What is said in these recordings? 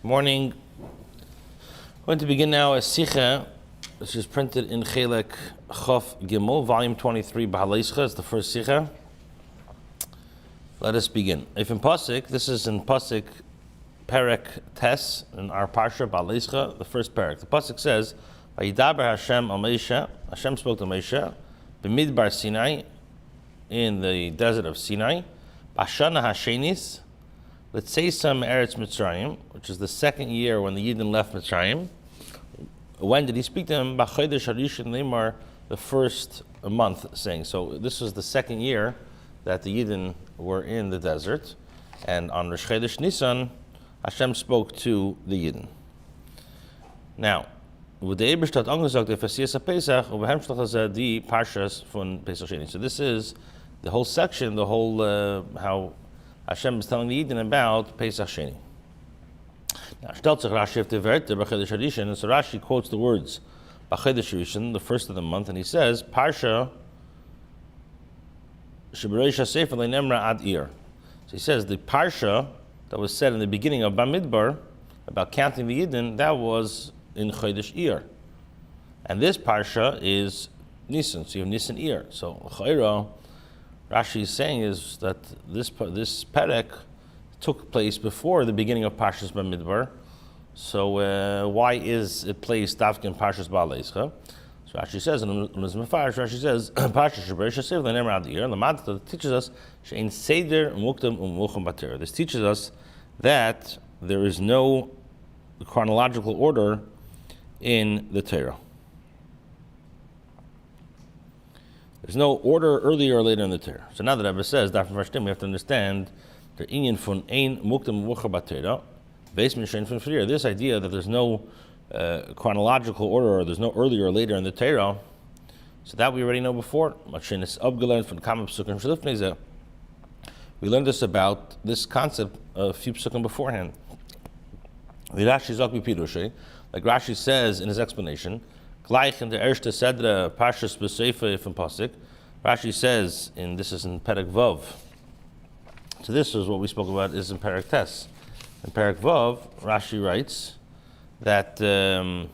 Morning. We're going to begin now a Sichah, which is printed in Chelek Chof Gimel, volume 23, Behaloscha, is the first Sichah. Let us begin. If in Pasuk, this is in Pasuk Perek Tes, in our Parsha, Behaloscha, the first Perek. The Pasuk says, Vayidaber Hashem al Moshe, Hashem spoke to Moshe, B'midbar Sinai, in the desert of Sinai, Bashana Hashenis, let's say some Eretz Mitzrayim, which is the second year when the Yidden left Mitzrayim. When did he speak to them? B'chodesh Harishon Lemar, the first month, saying. So this was the second year that the Yidden were in the desert, and on Rosh Chodesh Nisan, Hashem spoke to the Yidden. Now, with the Eberstadt angesagt, der Versias Pesach, und beherrscht die Parshas von Pesach Sheni. So this is the whole section, the whole how Hashem is telling the Yidden about Pesach Sheni. Now, stellt sich Rashi auf die Werte, B'chodesh Harishon, and so Rashi quotes the words, B'chodesh Harishon, the first of the month, and he says, Parsha, Shebereisha Sefer Le'nemra Ad Ir. So he says, the Parsha that was said in the beginning of Bamidbar, about counting the Yidden, that was in Chodesh Ir. And this Parsha is Nisan, so you have Nisan Ir. So, Chayra, Rashi is saying is that this Perek took place before the beginning of Parshas Bamidbar. So why is it placed Dafka in Parshas Behaloscha? So Rashi says, and Rashi says, Parshas Shebereisha Sefer Le'nemra Ad Ir, and the Matzah teaches us She'ein Seder Mukdam U'Mucham Batera. This teaches us that there is no chronological order in the Torah. There's no order earlier or later in the Torah. So now that Rabbi says, we have to understand the inyan von ein mukdam u'muchar b'Torah, basement shein von frier. This idea that there's no chronological order or there's no earlier or later in the Torah, so that we already know before. We learned this about this concept a few psukim beforehand. Like Rashi says in his explanation, gleich in the erste Sedra Parshas B'Sefer from Pasuk, Rashi says, and this is in Perek Vav. So this is what we spoke about is in Perek Tes. In Perek Vav, Rashi writes that Layadun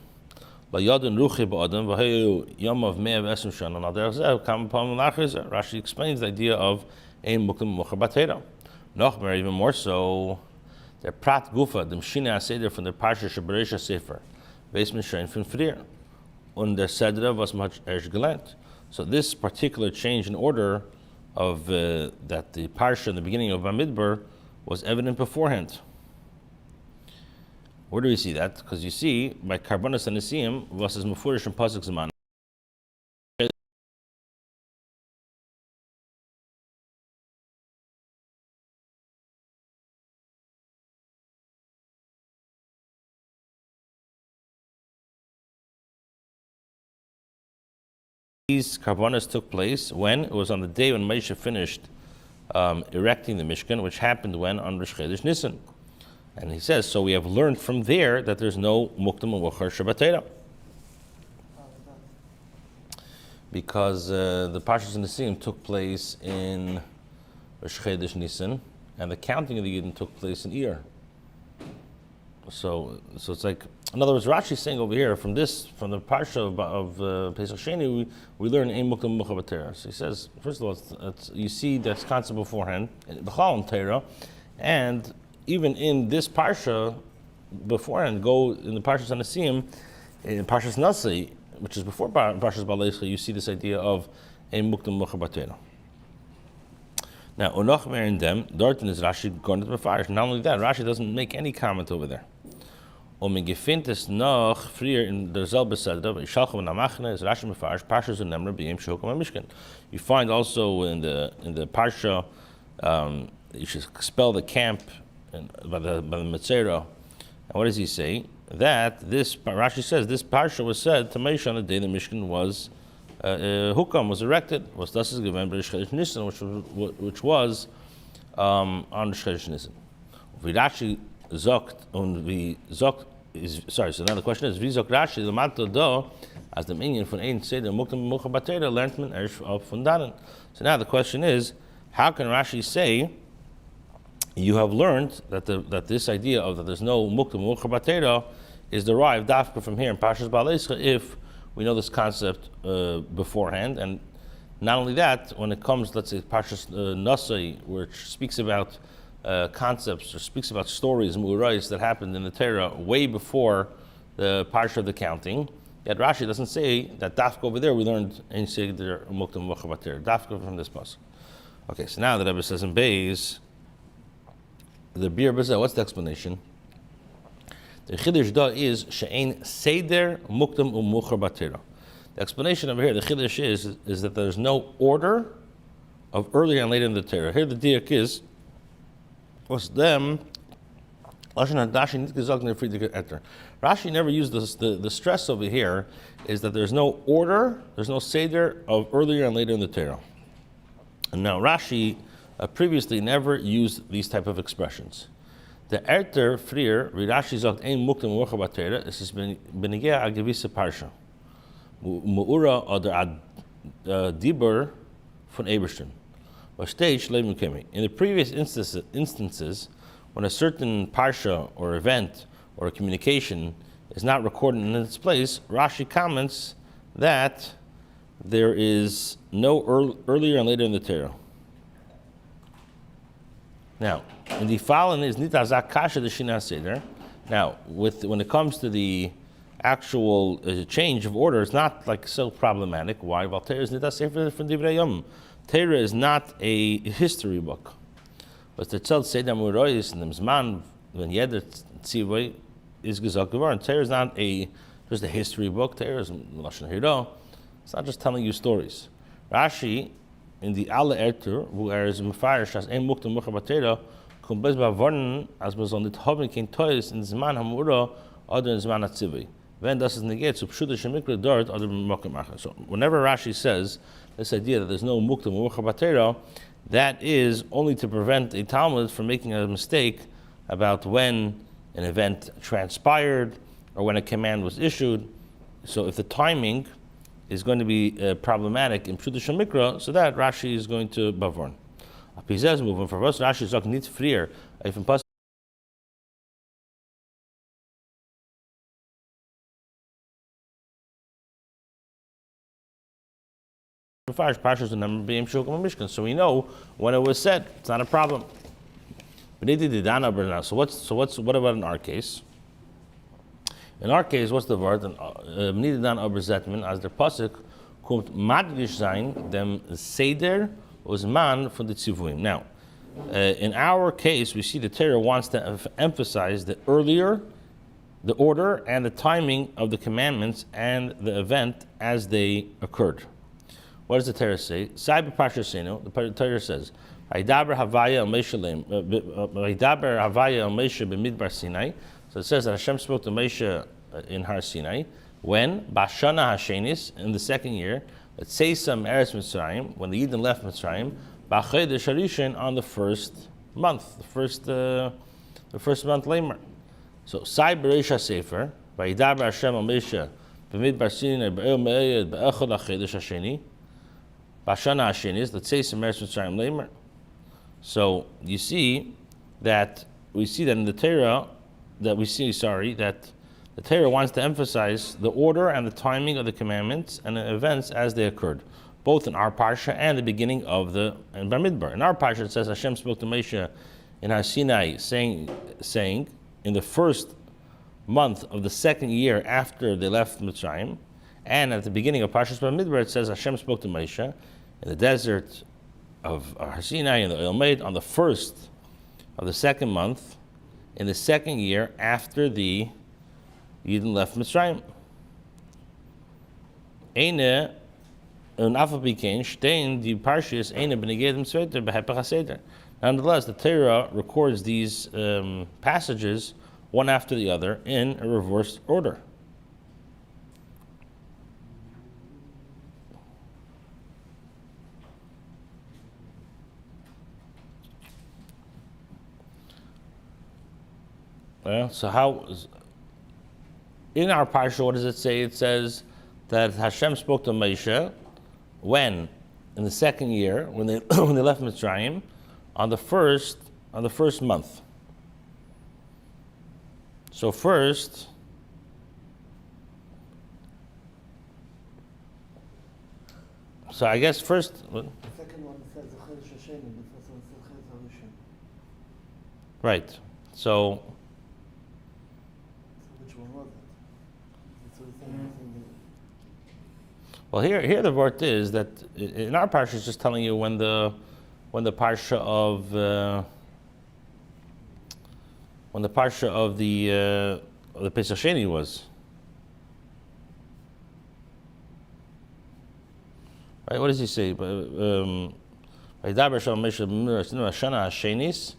Ruchi Ba'adam V'Hayu Yom Me'av Esem Shana Nader Zev Kam Pam Lachrizer. Rashi explains the idea of Ein Mukdam Muchar B'Torah. Nochmer, even more so, the Prat Gufa, the Mshina Aseder from the Parsha Shebereisha Sefer, Basement Shein from Frier. Und der Sedra was much erst gelernt. So this particular change in order of that the parsha in the beginning of Bamidbar was evident beforehand. Where do we see that? Because you see by Karbonos and Nisim was as mufurish and pasuk zman. These karbonos took place when it was on the day when Moshe finished erecting the Mishkan, which happened when on Rosh Chodesh Nisan. And he says, so we have learned from there that there's no mukdam u'muchar b'Torah, because the Parshas Nisim took place in Rosh Chodesh Nisan, and the counting of the Yidden took place in Ir. So it's like, in other words, Rashi is saying over here, from the parsha of Pesach Sheni, we learn Ein Mukdam U'Muchar B'Torah. So he says, first of all, you see that concept beforehand, B'chal in Torah, and even in this parsha beforehand, go in the Parshas Anasim, in Parshas Nasi, which is before Parshas Behaloscha, you see this idea of Ein Mukdam U'Muchar B'Torah. Now, Unochmer in them, Dorten is Rashi going to the Mefarish. Not only that, Rashi doesn't make any comment over there. Gefindt noch früher in derselbe Sedra, Yishalchum and Amachne is Rashi Mefarish, Parshas and Nemra B'yim Shokum HaMishkan. You find also in the Parsha, you should expel the camp by the Metzera. And what does he say? That this, Rashi says, this Parsha was said to Moshe on the day the Mishkan was Hukam was erected, was thus given by Rosh Chodesh Nisan, which was on Rosh Chodesh Nisan. Rashi zokt und wie zokt is sorry. So now the question is, wie zokt Rashi the matter do as the minion von ein Seder Mukdam U'Muchar B'Torah lernt man erst von dannen. So now the question is, how can Rashi say you have learned that this idea of that there's no mukta mucha batera is derived dafka from here in Parshas Behaloscha if we know this concept beforehand. And not only that, when it comes, let's say, Parshas Nasai, which speaks about concepts or speaks about stories, mu'urais, that happened in the Torah way before the Parsha of the counting, yet Rashi doesn't say that dafka over there we learned in Seder Mukta Mucha Batera, dafka from this pasuk. Okay, so now the Rebbe says in Beis, the Bir Bezeh, what's the explanation? The Chiddush da is she'ein Seder Muktam Umucha Batera. The explanation over here, the Chiddush is that there's no order of earlier and later in the Torah. Here the diak is, was them, Rashi never used this. The stress over here is that there's no order, there's no Seder of earlier and later in the Torah. And now Rashi previously never used these type of expressions. The Erter Frier, Rashi sagt ein Muktam Mucha Batera, es ist benigea a gewisse Parsha. Mu'ura oder Dibur von Eberstein. In the previous instances, when a certain parsha or event or a communication is not recorded in its place, Rashi comments that there is no earlier and later in the Torah. Now, in the following is nitazak kasha the shina seder. Now, when it comes to the actual change of order, it's not like so problematic. Why? Well, Torah is nitas sefer from divrei yom. Torah is not a history book. But the tzelt seder murois in the zman when jeder tzivoi is gesagt geworden. Torah is not just a history book. Torah is lashon hira. It's not just telling you stories. Rashi in the alle Erter, wo is mefarish as ein mukta mucha batera, kommt bis bewornen, als man so nicht haben kein Teus in zman hamura oder in zman atzivoi. When das is negate, so pshuda shemikra dort oder b'mokim acher. So whenever Rashi says this idea that there's no mukta mucha batera, that is only to prevent a Talmud from making a mistake about when an event transpired or when a command was issued. So if the timing is going to be problematic in Pshuta Shemikra, so that Rashi is going to bavorn. Apizez movement for us, Rashi is nit frier. If in so we know when it was said. It's not a problem. So what about in our case? In our case, what's the word? As der Pasuk kommt madgish sein dem Seder was man von the Tzivuim. Now, in our case, we see the Torah wants to emphasize the earlier, the order, and the timing of the commandments and the event as they occurred. What does the Torah say? The Torah says, "Vaydaber Havaya el Moshe b'midbar Sinai." So it says that Hashem spoke to Moshe in Har Sinai when Bashana Hashenis in the second year, let's say some Eretz Mitzrayim, when the Yidden left Mitzrayim, B'Chodesh Harishon on the first month, the first month Lamer. So Sai Bereisha Sefer, Vaydaber Hashem el Moshe b'midbar Sinai b'el me'ed b'echad HaChodesh Hasheni. Bashana Hashenis, let's say some Eretz Mitzrayim Lamer. So you see that in the Torah that the Torah wants to emphasize the order and the timing of the commandments and the events as they occurred, both in our parsha and the beginning of the Bamidbar. In our parsha, it says Hashem spoke to Moshe in Har Sinai, saying, in the first month of the second year after they left Mitzrayim, and at the beginning of Parshas Bamidbar, it says Hashem spoke to Moshe in the desert of Har Sinai in the Oil Maid on the first of the second month in the second year after the Yidden left Mitzrayim. Eine und afabikein stehen die Parshas eine benegedem zweiter behepach haseder. Nonetheless, the Torah records these passages one after the other in a reversed order. Well, so how, in our parsha, what does it say? It says that Hashem spoke to Moshe when? In the second year, when they left Mitzrayim, on the first on the first month. So first, so I guess first. What? The second one says the Chodesh Hasheni, the first one says Chodesh Harishon. Right. So which one was it? So it's saying well, here the word is that in our parsha is just telling you when the parsha of the Pesach Sheni was. Right? What does he say? Vaydaber shel Moshe Shana Hashenis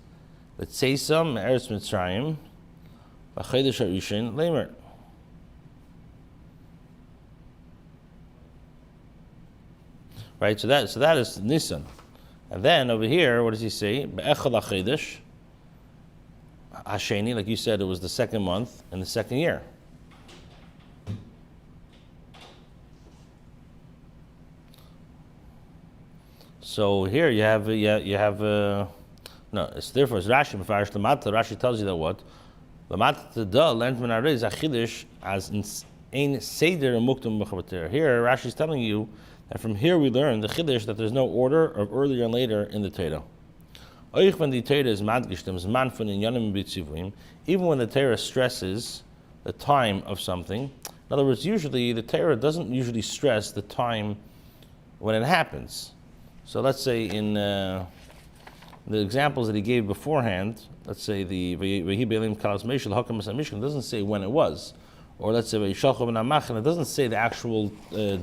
L'tzeisam Eretz Mitzrayim B'chodesh Harishon Leimer. Right, so that is Nisan, and then over here, what does he say? Be'echad HaChodesh Hasheni, like you said, it was the second month in the second year. So here you have no. It's therefore it's Rashi Mefarish Lamata. Rashi tells you that what Lamata da learned min arei zachidish as in seder muktam b'chabater. Here Rashi is telling you. And from here we learn the chiddush that there's no order of earlier and later in the Torah. Even when the Torah stresses the time of something, in other words, usually the Torah doesn't usually stress the time when it happens. So let's say in the examples that he gave beforehand, let's say the Vehi Be'elim Kalas Meishel Hakam Mishkan doesn't say when it was, or let's say Ve'yishalchu B'namachan, it doesn't say the actual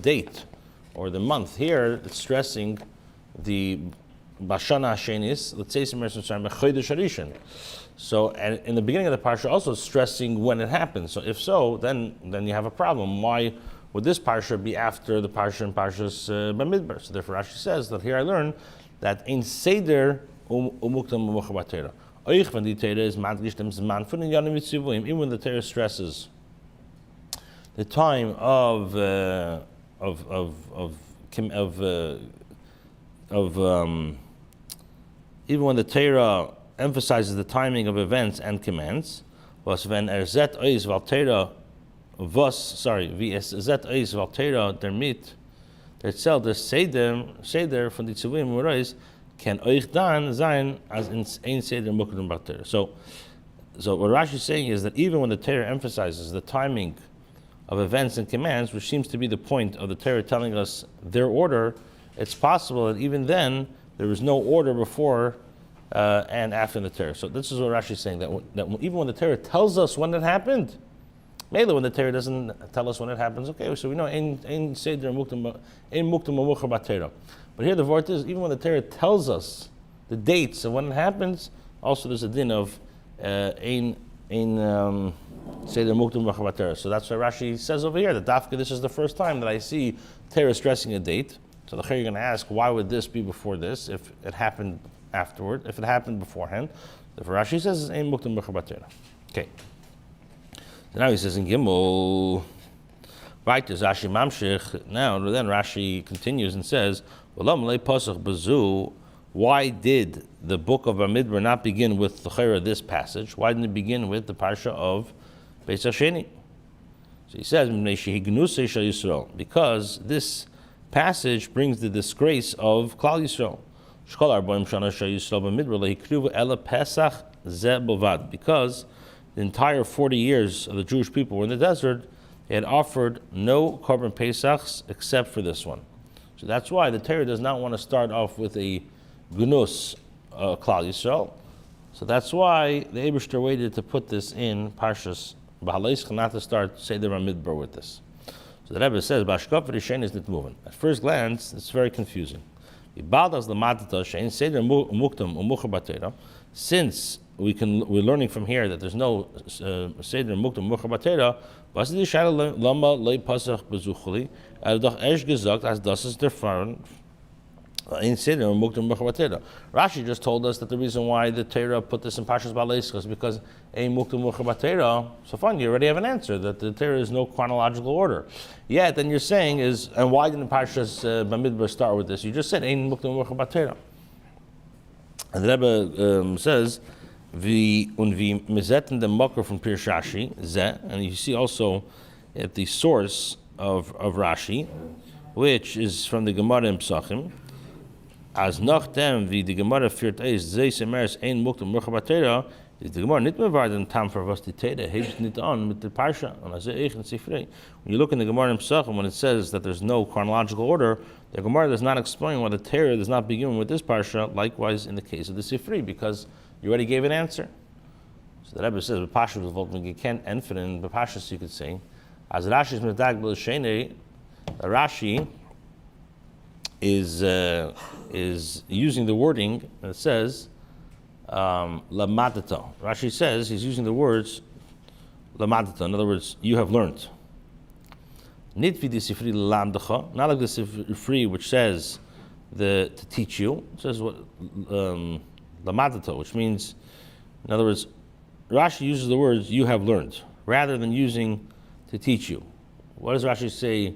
date or the month. Here it's stressing the Bashana Hashenis, let's say Chodesh Harishon. So and in the beginning of the parsha also stressing when it happens. So if so, then you have a problem. Why would this parsha be after the parsha in Parshas Bamidbar? So therefore Rashi says that here I learn that in Seder umuktam u'muchabatera. Oich when the Torah is madgish dem zman fun in yanim mitzivuim, even when the Torah stresses the time of even when the Torah emphasizes the timing of events and commands, was when zet ois val Torah zet ois val Torah dermit der zelt der seder von die tzuvim morais can oich dan sein as in ein seder mukdem b'Torah. So what Rashi is saying is that even when the Torah emphasizes the timing of events and commands, which seems to be the point of the Torah telling us their order, it's possible that even then there was no order before and after the Torah. So this is what Rashi is saying, that even when the Torah tells us when it happened, mainly when the Torah doesn't tell us when it happens, okay, so we know ein seder muktam u'muchar b'Torah. But here the word is, even when the Torah tells us the dates of when it happens, also there's a din of ein seder muktam u'muchar b'Torah. So that's why Rashi says over here that dafka, this is the first time that I see Torah stressing a date. So the you're going to ask, why would this be before this if it happened afterward, if it happened beforehand? The Rashi says it's ein muktam u'muchar b'Torah. Okay. So now he says in Gimel, right, there's Rashi Mamshich. Now then Rashi continues and says, why did the book of Bamidbar not begin with this passage? Why didn't it begin with the parsha of Pesach Sheni? So he says, because this passage brings the disgrace of Klal Yisrael. Because the entire 40 years of the Jewish people were in the desert, they had offered no korban pesachs except for this one. So that's why the Torah does not want to start off with a gnus Klal Yisrael. So that's why the Eibishter waited to put this in Parshas Behaloscha, not to start Seder Midbar with this. So the Rebbe says, Bashkaf Rishen is not moving. At first glance, it's very confusing. Since we're learning from here that there's no Seder Muktam Muchar B'Torah, was die Shaila Lama Lei Pasach Bezuchli, doch erst gesagt, as das ist der Fall in Seder Muktam Muchar B'Torah. Rashi just told us that the reason why the Torah put this in Parshas Behaloscha is because ein Muktam Muchar B'Torah. So fine, you already have an answer that the Torah is no chronological order. Yet then you're saying is, and why didn't Parshas Bamidbar start with this? You just said ein Muktam Muchar B'Torah. And the Rebbe says, "Vi und vi mezetten the mocker from Pir Shashi ze," and you see also at the source of Rashi, which is from the Gemara in Psachim. As nach dem wie die Gemara führt ist, ze semeres ein muktam murchabatera, is the Gemara nit mevarden tam for was die Teda hebt nit on with the parsha. And as eichen sifrei. When you look in the Gemara in Psachim, when it says that there's no chronological order, the Gemara does not explain why the Torah does not begin with this parsha. Likewise, in the case of the Sifri, because you already gave an answer. So the Rebbe says, "B'pashas v'voltman you can't infinite in b'pashas you could say, as Rashi is medag b'l'shenei, Rashi is using the wording that says lamadata. Rashi says he's using the words lamadata. In other words, you have learned. Nit v'di sifri lamdacha, not like the sifri which says to teach you. It says what lamadata, which means, in other words, Rashi uses the words you have learned rather than using to teach you. What does Rashi say?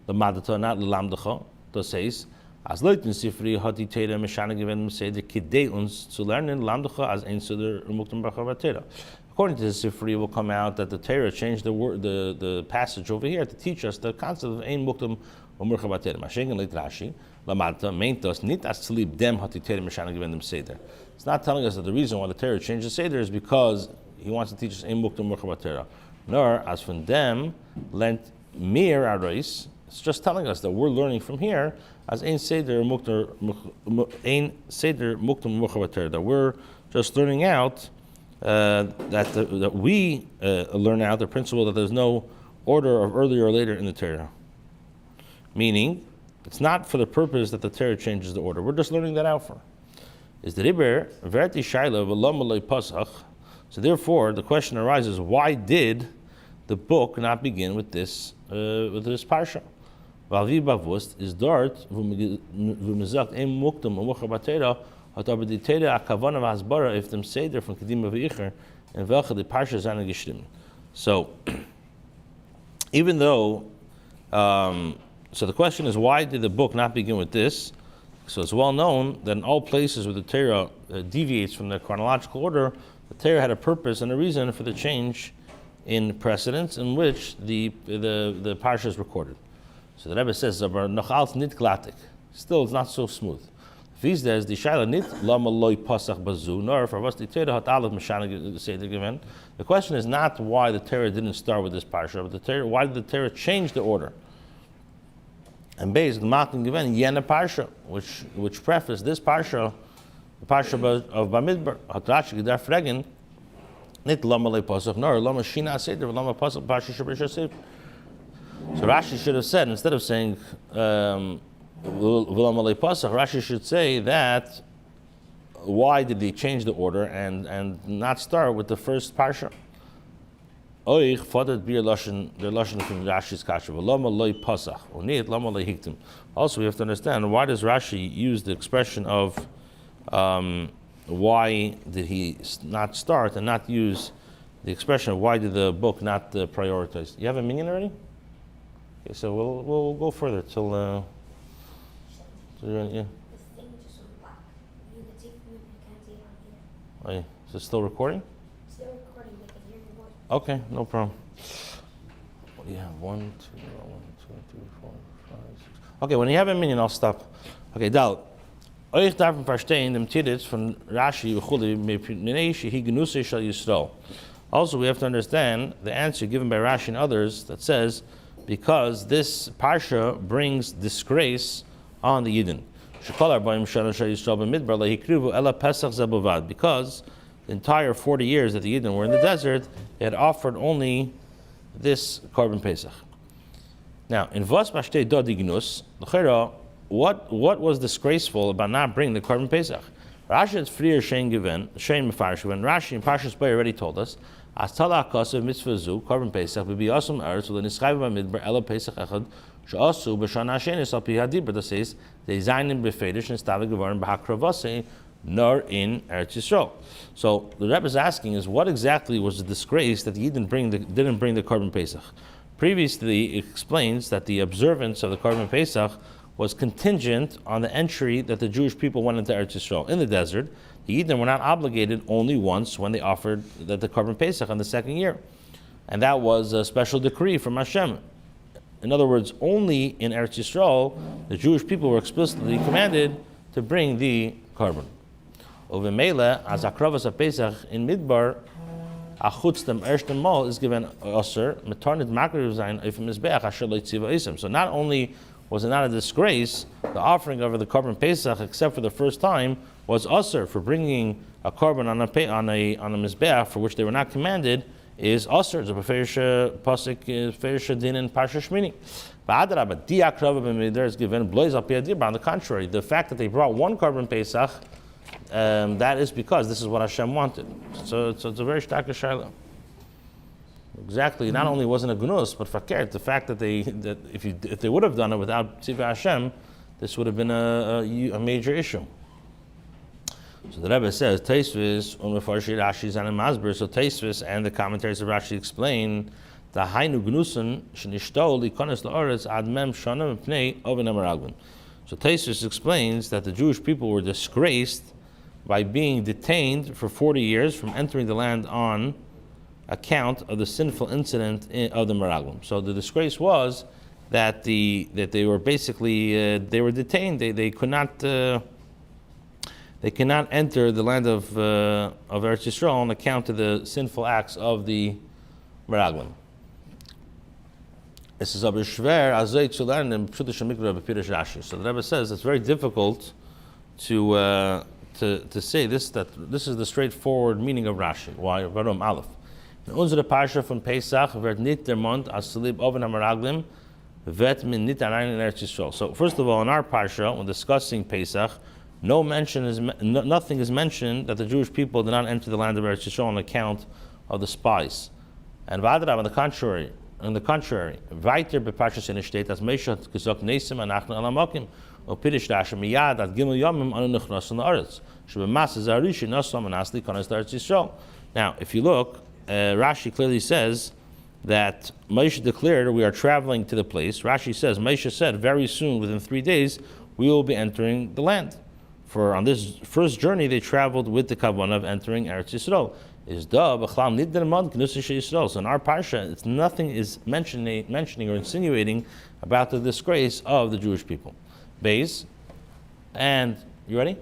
Lamadata, not lamdacha. It says as Leuten sifri hat die Teda meshana given say the kidei uns zu lernen lamdacha as ein suder muktam b'chavatera. According to the Sifri, it will come out that the Torah changed the passage over here to teach us the concept of ein muktam umurchavatera. Mashengen leit Rashi lamata meint us nit as tzlib dem hat die Teda meshana given them seder. It's not telling us that the reason why the Torah changed the seder is because he wants to teach us ein muktam umurchavatera. Nor as from them lent mir arois. It's just telling us that we're learning from here as ein seder muktam muchavatera. That we're just learning out that we learn out the principle that there's no order of earlier or later in the Torah. Meaning, it's not for the purpose that the Torah changes the order. We're just learning that out for. Is the riber verti shaila v'lo malay pasach? So therefore, the question arises: why did the book not begin with this parsha? Valvi bavust is dort v'mizakt ein muktam u'muchabatera hat aber die Teda akavana v'hasbara if them seder from kedima v'icher and welche the parsha zane geschrieben. So even though so the question is, why did the book not begin with this? So it's well known that in all places where the Torah deviates from the chronological order, the Torah had a purpose and a reason for the change in precedence in which the parsha is recorded. So the Rebbe says, "Aber noch alt nit glatik." Still, it's not so smooth. If there's the shaila nit lama loy pasach bazu, nor for was the Torah hat aleph meshana seder given. The question is not why the Torah didn't start with this parsha, but the Torah, why did the Torah change the order? And based on Matan given yena parsha, which prefaced this parsha, the parsha of Bamidbar, hat Rashi gedar fragen nit lama loy pasach, nor lama shina seder, lama pasach parsha shabrish seder. So Rashi should have said, instead of saying Rashi should say that why did they change the order and not start with the first parsha? Oich fodert bir lashon the lashon from Rashi's kasha v'lama loy pasach unit lama loy hiktim. Also, we have to understand, why does Rashi use the expression of why did he not start and not use the expression of why did the book not prioritize? You have a minyan already? Okay, so we'll go further till yeah. This thing just went black. You can see from it, you can't see it on here. Oh, yeah. Is it still recording? Still recording, they can hear your voice. Okay, no problem. What do you have? 1, 2, 3, 4, 5, 6. Okay, when you have a minyan, I'll stop. Okay, Dal. Euch darf verstehen dem Tiditz von Rashi v'chuli mepnei shehi genusei shel Yisrael. Also, we have to understand the answer given by Rashi and others that says, because this parsha brings disgrace on the Yidden. Because the entire 40 years that the Yidden were in the desert, they had offered only this Korban Pesach. Now, in Vos Mashtei Dodignus, what was disgraceful about not bringing the Korban Pesach? Rashi had freer Shein given, Shein Mefarish, when Rashi in Parshas Bay already told us, as Talak Kasev Mitzvah Zu, Korban Pesach, Bibi Asum Eretz, with the Nischayv Bamidbar, Ela Pesach Echad, Sha'asu, B'Shana Shenis, Al Pi Hadibur, that says, they Zainin Befedish, and Stavik Gevarim, B'Hakravase, nor in Eretz Yisrael. So the Rebbe is asking is, what exactly was the disgrace that he didn't bring the Korban Pesach? Previously, it explains that the observance of the Korban Pesach was contingent on the entry that the Jewish people went into Eretz Yisrael. In the desert, the Yidden were not obligated only once when they offered the Korban Pesach on the second year. And that was a special decree from Hashem. In other words, only in Eretz Yisrael, the Jewish people were explicitly commanded to bring the Korban. Over Mele, as Akravas Pesach in Midbar, Achutz dem ersten Mal is given Osir, Metarnit Makriv Zayin Eifim Mizbeach Asher Lo Yitziva Isim. So not only was it not a disgrace, the offering of the Korban Pesach, except for the first time, was Osir for bringing a Korban on a Mizbeach for which they were not commanded, is Osir. It's a Pasuk, Ferisha Din in Parsha Shmini. But Di Akrava B'Midbar is given Blois Al Pi Adibra. On the contrary, the fact that they brought one Korban Pesach, that is because this is what Hashem wanted. So it's a very stark shayla. Exactly. Not only wasn't a gnus, but fakert. The fact that if they would have done it without Tzivah Hashem, this would have been a major issue. So the Rebbe says Teisvis Umefarshi Rashi Zanim Masber. So Teisvis and the commentaries of Rashi explain the Hainu Gnusen Shnishto Likonis LaOretz Ad Mem Shana Mipnei Oven Amaraglim. So Teisvis explains that the Jewish people were disgraced by being detained for 40 years from entering the land on account of the sinful incident of the Meraglim. So the disgrace was that they were basically they were detained. They could not enter the land of Eretz Yisrael on account of the sinful acts of the Meraglim. This is aber schwer azay to learn in Pshuta Shemikra b'Pirish Rashi. So the Rebbe says it's very difficult to say this, that this is the straightforward meaning of Rashi. Why? Varum Aleph. In unsere Parsha from Pesach wird nicht der Mond as Salib oven hamaraglim vet min nit arayin in Eretz Yisrael. So first of all, in our Parsha, when discussing Pesach, nothing is mentioned that the Jewish people did not enter the land of Eretz Yisrael on account of the spies. And Vadrab, on the contrary, weiter beParsha in steht, as Moshe hat gesagt, Nesim anachnu alamokim. Now, if you look, Rashi clearly says that Moshe declared we are traveling to the place. Rashi says, Moshe said, very soon, within 3 days, we will be entering the land. For on this first journey, they traveled with the kavanah of entering Eretz Yisrael. So in our parsha, nothing is mentioning or insinuating about the disgrace of the Jewish people. Base, and you ready?